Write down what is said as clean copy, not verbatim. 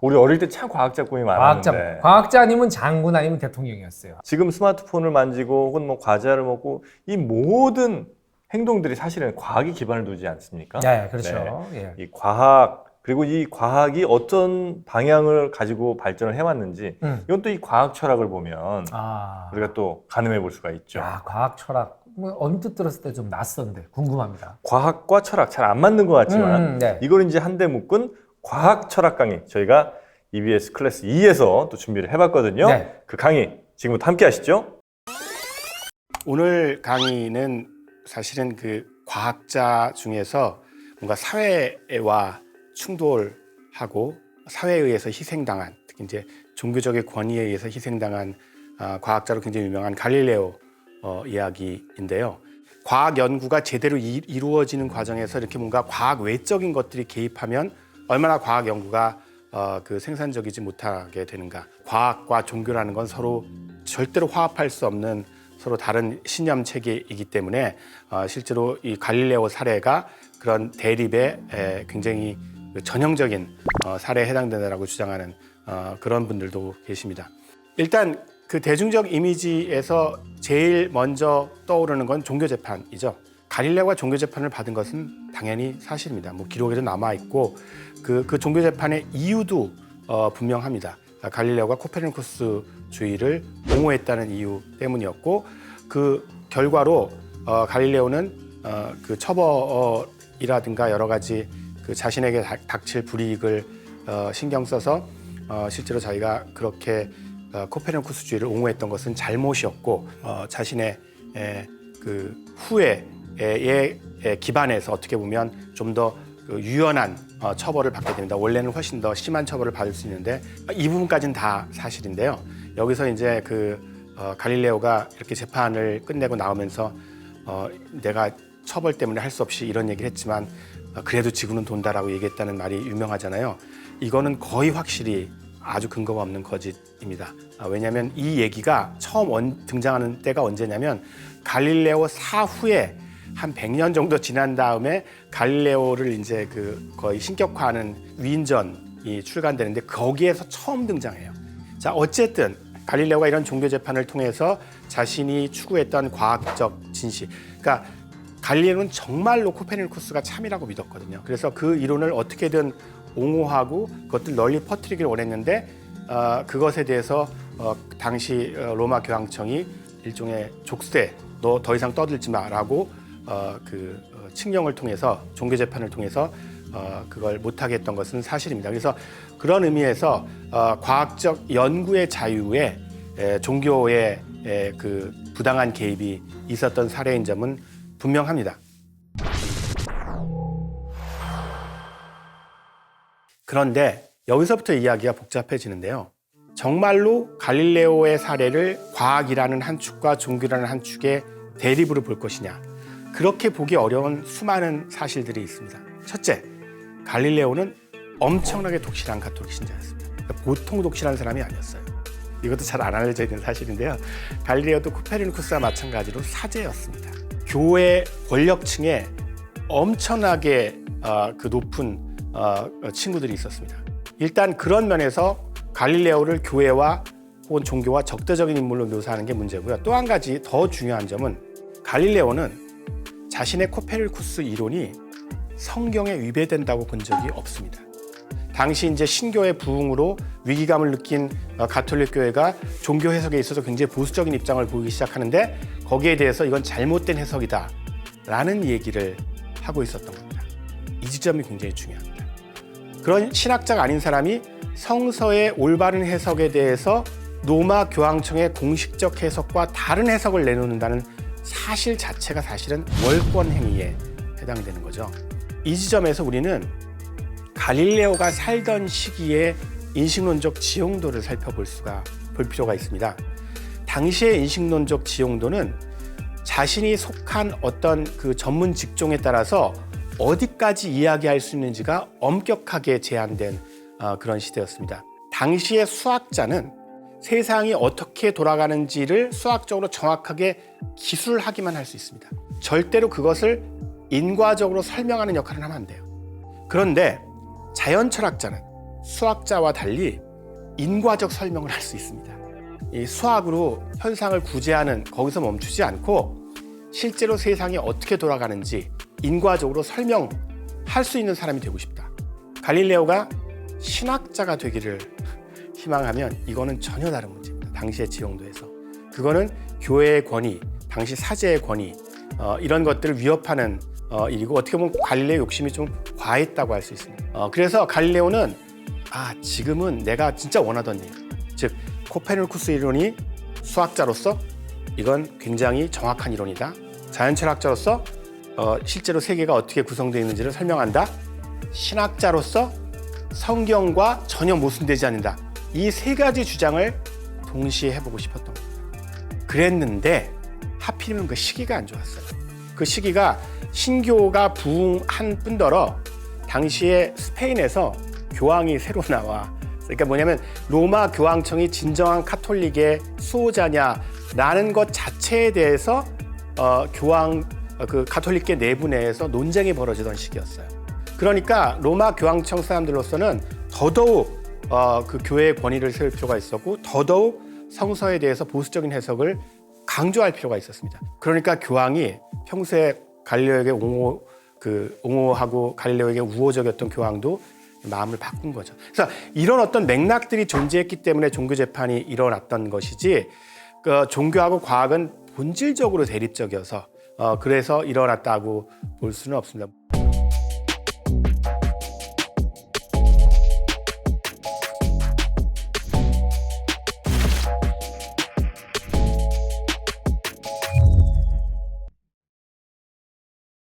우리 어릴 때 참 과학자 꿈이 많았는데 과학자 아니면 장군 아니면 대통령이었어요. 지금 스마트폰을 만지고 혹은 뭐 과자를 먹고 이 모든 행동들이 사실은 과학에 기반을 두지 않습니까? 네, 그렇죠. 예. 이 과학 그리고 이 과학이 어떤 방향을 가지고 발전을 해왔는지 이건 또 이 과학 철학을 보면 우리가 또 가늠해 볼 수가 있죠. 야, 과학 철학. 뭐 언뜻 들었을 때 좀 낯선데 궁금합니다. 과학과 철학 잘 안 맞는 것 같지만 네. 이걸 이제 한데 묶은 과학 철학 강의 저희가 EBS 클래스 2에서 또 준비를 해봤거든요. 네. 그 강의 지금부터 함께 하시죠. 오늘 강의는 사실은 그 과학자 중에서 뭔가 사회와 충돌하고 사회에 의해서 희생당한, 특히 이제 종교적인 권위에 의해서 희생당한 과학자로 굉장히 유명한 갈릴레오 이야기인데요. 과학 연구가 제대로 이루어지는 과정에서 이렇게 뭔가 과학 외적인 것들이 개입하면 얼마나 과학 연구가 그 생산적이지 못하게 되는가. 과학과 종교라는 건 서로 절대로 화합할 수 없는 서로 다른 신념 체계이기 때문에 실제로 이 갈릴레오 사례가 그런 대립의 굉장히 전형적인 사례에 해당된다라고 주장하는 그런 분들도 계십니다. 일단 그 대중적 이미지에서 제일 먼저 떠오르는 건 종교 재판이죠. 갈릴레오가 종교 재판을 받은 것은 당연히 사실입니다. 뭐 기록에도 남아 있고 그 종교 재판의 이유도 분명합니다. 갈릴레오가 코페르니쿠스주의를 옹호했다는 이유 때문이었고 그 결과로 갈릴레오는 그 처벌이라든가 여러 가지 그 자신에게 닥칠 불이익을 신경 써서 실제로 자기가 그렇게 코페르니쿠스주의를 옹호했던 것은 잘못이었고 자신의 그 후회에 기반해서 어떻게 보면 좀 더 유연한 처벌을 받게 됩니다. 원래는 훨씬 더 심한 처벌을 받을 수 있는데 이 부분까지는 다 사실인데요. 여기서 이제 갈릴레오가 이렇게 재판을 끝내고 나오면서 내가 처벌 때문에 할 수 없이 이런 얘기를 했지만 그래도 지구는 돈다라고 얘기했다는 말이 유명하잖아요. 이거는 거의 확실히 아주 근거가 없는 거짓입니다. 왜냐하면 이 얘기가 처음 등장하는 때가 언제냐면 갈릴레오 사후에 한 100년 정도 지난 다음에 갈릴레오를 이제 거의 신격화하는 위인전이 출간되는데 거기에서 처음 등장해요. 자, 어쨌든 갈릴레오가 이런 종교 재판을 통해서 자신이 추구했던 과학적 진실, 그러니까 갈릴레오는 정말로 코페르니쿠스가 참이라고 믿었거든요. 그래서 그 이론을 어떻게든 옹호하고 그것들 널리 퍼뜨리길 원했는데 그것에 대해서 당시 로마 교황청이 일종의 족쇄, 너 더 이상 떠들지 마라고 칙령을 통해서 종교 재판을 통해서 그걸 못하게 했던 것은 사실입니다. 그래서 그런 의미에서 과학적 연구의 자유에 종교의 그 부당한 개입이 있었던 사례인 점은 분명합니다. 그런데 여기서부터 이야기가 복잡해지는데요. 정말로 갈릴레오의 사례를 과학이라는 한 축과 종교라는 한 축의 대립으로 볼 것이냐. 그렇게 보기 어려운 수많은 사실들이 있습니다. 첫째, 갈릴레오는 엄청나게 독실한 가톨릭 신자였습니다. 그러니까 보통 독실한 사람이 아니었어요. 이것도 잘 안 알려져 있는 사실인데요. 갈릴레오도 코페르니쿠스와 마찬가지로 사제였습니다. 교회 권력층에 엄청나게 그 높은 친구들이 있었습니다. 일단 그런 면에서 갈릴레오를 교회와 혹은 종교와 적대적인 인물로 묘사하는 게 문제고요. 또 한 가지 더 중요한 점은 갈릴레오는 자신의 코페르니쿠스 이론이 성경에 위배된다고 본 적이 없습니다. 당시 이제 신교의 부흥으로 위기감을 느낀 가톨릭 교회가 종교 해석에 있어서 굉장히 보수적인 입장을 보이기 시작하는데 거기에 대해서 이건 잘못된 해석이다라는 얘기를 하고 있었던 겁니다. 이 지점이 굉장히 중요합니다. 그런 신학자가 아닌 사람이 성서의 올바른 해석에 대해서 로마 교황청의 공식적 해석과 다른 해석을 내놓는다는 사실 자체가 사실은 월권 행위에 해당되는 거죠. 이 지점에서 우리는 갈릴레오가 살던 시기의 인식론적 지용도를 볼 필요가 있습니다. 당시의 인식론적 지용도는 자신이 속한 어떤 그 전문 직종에 따라서 어디까지 이야기할 수 있는지가 엄격하게 제한된 그런 시대였습니다. 당시의 수학자는 세상이 어떻게 돌아가는지를 수학적으로 정확하게 기술하기만 할 수 있습니다. 절대로 그것을 인과적으로 설명하는 역할을 하면 안 돼요. 그런데 자연 철학자는 수학자와 달리 인과적 설명을 할 수 있습니다. 이 수학으로 현상을 구제하는 거기서 멈추지 않고 실제로 세상이 어떻게 돌아가는지 인과적으로 설명할 수 있는 사람이 되고 싶다. 갈릴레오가 신학자가 되기를 희망하면 이거는 전혀 다른 문제입니다. 당시의 지형도에서. 그거는 교회의 권위, 당시 사제의 권위, 이런 것들을 위협하는 일이고 어떻게 보면 갈릴레오 욕심이 좀 과했다고 할 수 있습니다. 그래서 갈릴레오는 지금은 내가 진짜 원하던 일, 즉 코페르니쿠스 이론이 수학자로서 이건 굉장히 정확한 이론이다. 자연철학자로서 실제로 세계가 어떻게 구성되어 있는지를 설명한다. 신학자로서 성경과 전혀 모순되지 않는다. 이 세 가지 주장을 동시에 해보고 싶었던 겁니다. 그랬는데 하필이면 그 시기가 안 좋았어요. 그 시기가 신교가 부흥한 뿐더러 당시에 스페인에서 교황이 새로 나와. 그러니까 뭐냐면 로마 교황청이 진정한 카톨릭의 수호자냐라는 것 자체에 대해서 그 카톨릭계 내부 내에서 논쟁이 벌어지던 시기였어요. 그러니까 로마 교황청 사람들로서는 더더욱 그 교회의 권위를 세울 필요가 있었고 더더욱 성서에 대해서 보수적인 해석을 강조할 필요가 있었습니다. 그러니까 교황이 평소에 갈릴레오에게 옹호하고 갈릴레오에게 우호적이었던 교황도 마음을 바꾼 거죠. 그래서 이런 어떤 맥락들이 존재했기 때문에 종교 재판이 일어났던 것이지 종교하고 과학은 본질적으로 대립적이어서 그래서 일어났다고 볼 수는 없습니다.